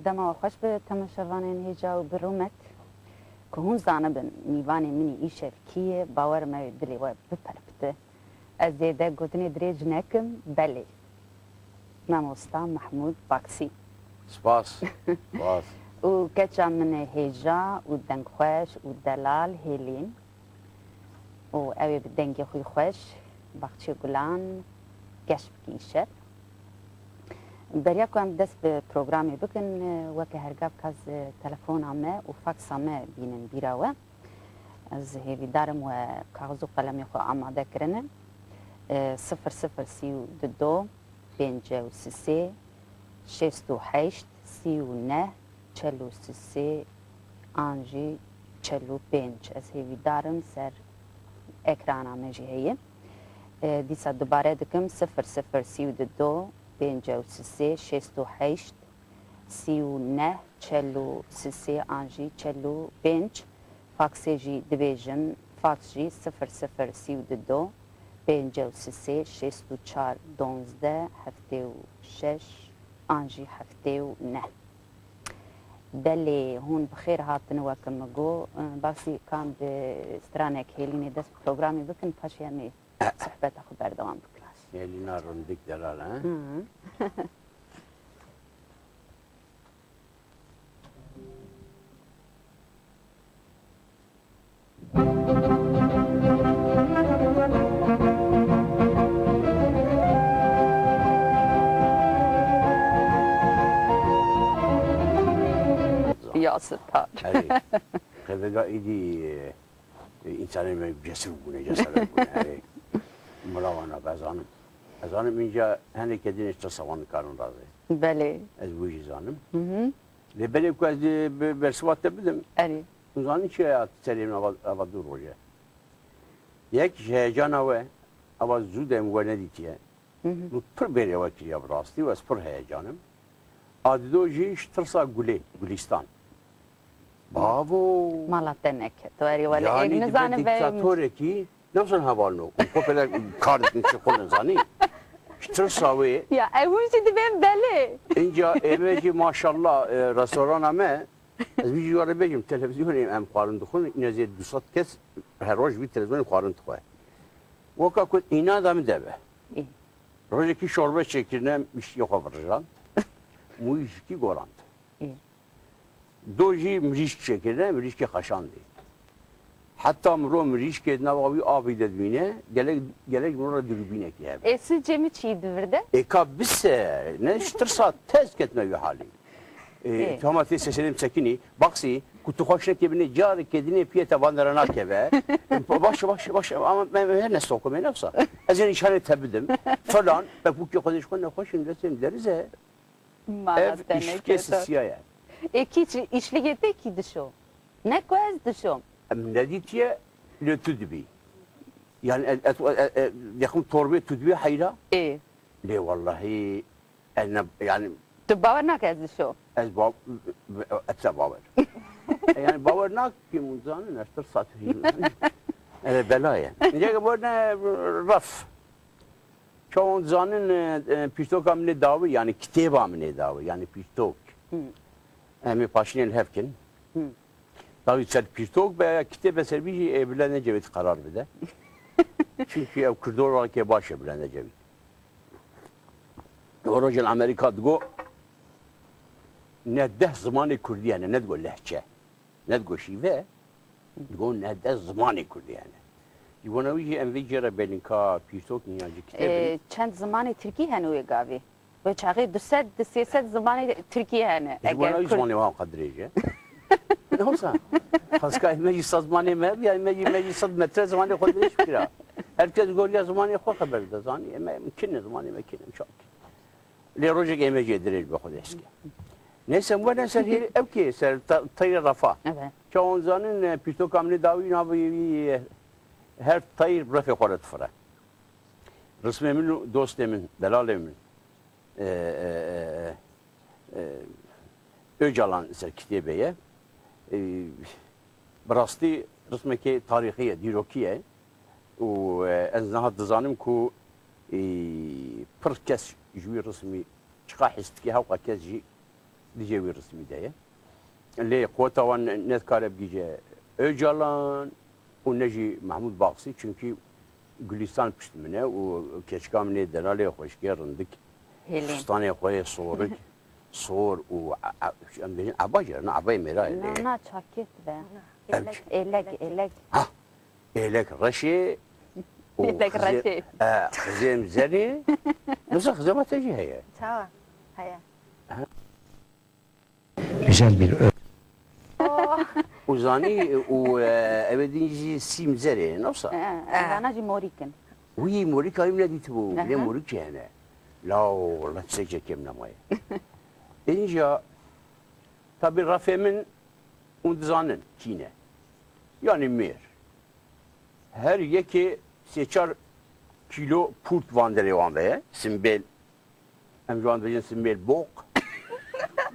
دما خوش به تماشاوان هجا و برومت که هون زانبن میوان منی ایشل کیه باور ما دلی و بپربته از زیده گوتنی دریج نکم بله ماموستا محمود باکسی سپاس سپاس و کچا من هجا و دنگ خوش و دلال هیلین و اوی بدنگی خوی خوش بخشی گلان گشت بگیشه بریا کوم دست به پروگرامی بکن وکه هرگاه کاز تلفن آمه و فاکس آمه بینن بیراوه از هیوی دارم و کاغذ و قلمی خو آماده کرنه 0032 53 68 39 43 آنجی 45 از هیوی دارم سر اکران آمه جی هیه دیسا دوباره دکم 0032 53 68 39 43 آنجی 45 فاکسی جی دویژن فاکس جی 0032 53 64 12 76 آنجی 79 دلی هون بخیر هاتن وکم مگو باسی کام به استرانک هیلینی دست پروگرامی بکن پاش یعنی صحبت خو بردوام بکن Elina rundik derler ha. Ya ستار خیلی ایدی انسانی می جسر بونه جسر بونه ملاوانا بزنم از آنم اینجا هنی که دینش تصوان کارون رازه بله از بوجی زانم لبنی که از برسوات بدم اری زانی چه سریم آوا دور روزه یک هیجان اوه آوا زودم و ندیتیه نو پر بری وکی یا براستی و از پر هیجانم آدیدو جیش ترسا گلیستان بابو مالات نکه تو اری ولی yani ایگ نزانه دیکتاتوره کی نفسن havalno popüler kardın şokolun zani Tırsavi ya evun şimdi ben beli inca eveci maşallah restoran ama az bir jüvara bejim televizyonu em qarın duxun nezid 200 kes her roj bir televizyon qarın tuğa Vaka kut ina da mı deve Rojeki şorba çekirne iş yok avırjan mu işki gorant Doji mriş çekirne mrişki xaşandı Hatta mro mriş ke navavi abi dedmine gelek mro dürbine ki hep. Sizce mi çiğdi virde? Eka bisse ne iştirsa tez ketme bir hali. Tamati seselim çekini baksi kutu hoşne kebine car kedine piyete vandırana kebe. Baş ama ben her ne sokum nefsa. Azın işaret tabidim falan bak bu ki konuşkon ne hoşun resim deriz he. Ev işkesi siyaya. Ki işli yete ki dışo. Ne koyaz dışo? Neditiye le tudbi. Yani yakın torbe tudbi hayra. Le vallahi ana yani tu bavar nak ez şu. Ez bab etsa bavar. Yani bavar nak ki muzanın ashtar satı. Ele belaya. Niye bu ne raf. Çoğun zanın piştok amne davi yani kitap amne davi yani piştok. Emi paşinen hevkin. Tabii sen piştok veya kitap eser bir evlenme cevit karar bide. Çünkü ev Kurdor olarak ki baş evlenme cevit. Oracın Amerika digo ne de zamanı Kurdi yani ne digo lehçe. Ne digo şive. Digo ne de zamanı Kurdi yani. Yuvana bir envicera belinka piştok niyacı kitabı. Çend zamanı Türkiye hanu gavi. Ve çağı düset siyaset zamanı Türkiye hani. Yuvana bir zamanı var kadrece. Ne olsa? Paska meclis zamanı mı? Yani meclis metre zamanı koydu hiçbir şey. Herkes golya zamanı koy haber de zani. Mümkün zamanı mümkün çok. Le rojek emeci edilir bu kadar eski. Neyse bu ne ser ev ki ser tayır rafa. Evet. Çoğun zanın pito kamli davi nabi her tayır rafa korat fara. Resmemin dostemin delalemin Öcalan ser kitebeye براستی رسمه که تاریخیه دیروکیه و از نهاد دزانم کو پر کس جوی رسمی چقا حست که هاوقا کس جی دیجه وی رسمی ده لی قوتوان نت کاره بگیجه Öcalan و نجی محمود باقسی çünkü Gülistan piştimine o keçkam ne denale hoşge rındık هلين Fustane koye soğuruk soğur o ambenin abaca ne abay meral نا شاكيت به Elk. إلك Elek raşi إلك رشيد Kızım zeri nasıl kızıma teci heye Tamam. Hayır. Güzel bir Uzani o evedinci sim zeri nasıl أنا جي موريكن وي موريكا يمنا دي تبو أها. ليه موريكا هنا لا والله تسجل كم نماي إنجا tabi rafemin unduzanın kine yani mer her yeki seçer kilo purt vandere vandaya simbel hem şu anda simbel bok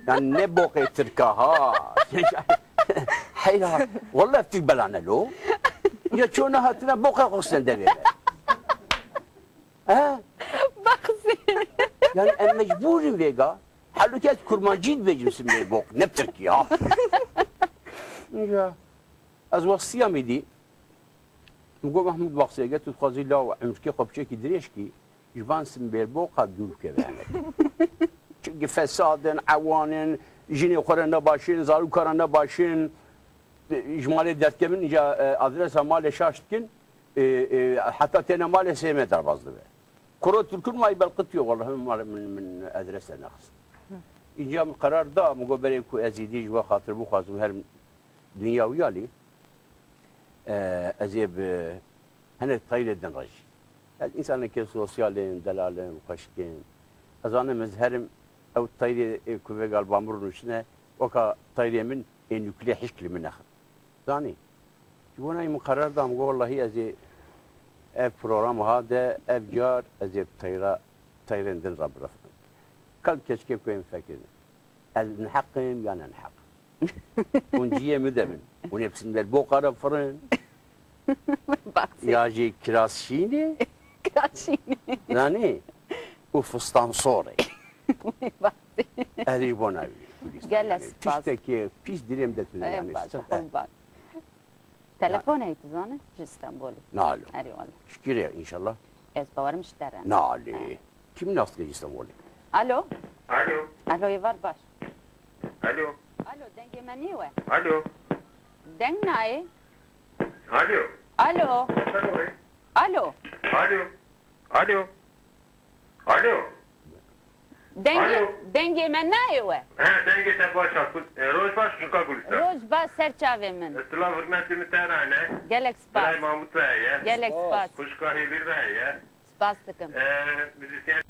yani ne bok etirka ha hayra vallahi فتك بلعنا له يا شونا هاتنا بok قصن ده ha yani en mecburum vega halbuki kurmancıydı becimsin bir bok ne Türkiye ya ya az وصية ميدي نقول محمود باقسي قالت تخازي لا عمركي قبشكي دريشكي جبان سمبير بوقا دول كذا çünkü fesadın, avanın, jini korana başın, zaru korana başın, icmali dertkemin ince adresa male şaştkin, hatta tene male sevme darbazdı be. Koro Türk'ün may belkıt yok Allah'ım min adresa naqs. İnce karar da mugabere ku azidi ve hatır bu khazım her dünya uyali. Azib hani tayledden raj. الإنسان كي سوسيالين دلالين وخشكين أظن مزهرم أو تايري كوفي قال بامر نشنا وكا تايري من إن يكلي حشكل من آخر ثاني وانا مقرر دام والله هي أزي اف برنامج هذا اف جار أزي تايرين دن رب رفض كل كشكي كوين فاكر النحقين يعني نحق ونجيه مدمن ونفسن بالبوقرة فرن ياجي كراسشيني كراشيني يعني وفستان صوري هذه بوناوي جلس باز تشتكي بيش دريم ده يعني تلفون هي تزانه في اسطنبول نالو اري والله شكرا ان شاء الله از باورم اشترن نالي كم ناس تجي اسطنبول الو Alo, الو يفر باش alo, الو دنگ منيوه alo, دنگ ناي alo, الو alo, الو alo, alo, alo. دنگ من نايوه Ha, sen git başa. Roz baş şuka gülüsta. روز با سرچاوه من Estila hürmeti müterane. گلک Belay سپاس Mahmut Bey'e. گلک سپاس Kuşka Hilal Bey'e. سپاس دکم Müzisyen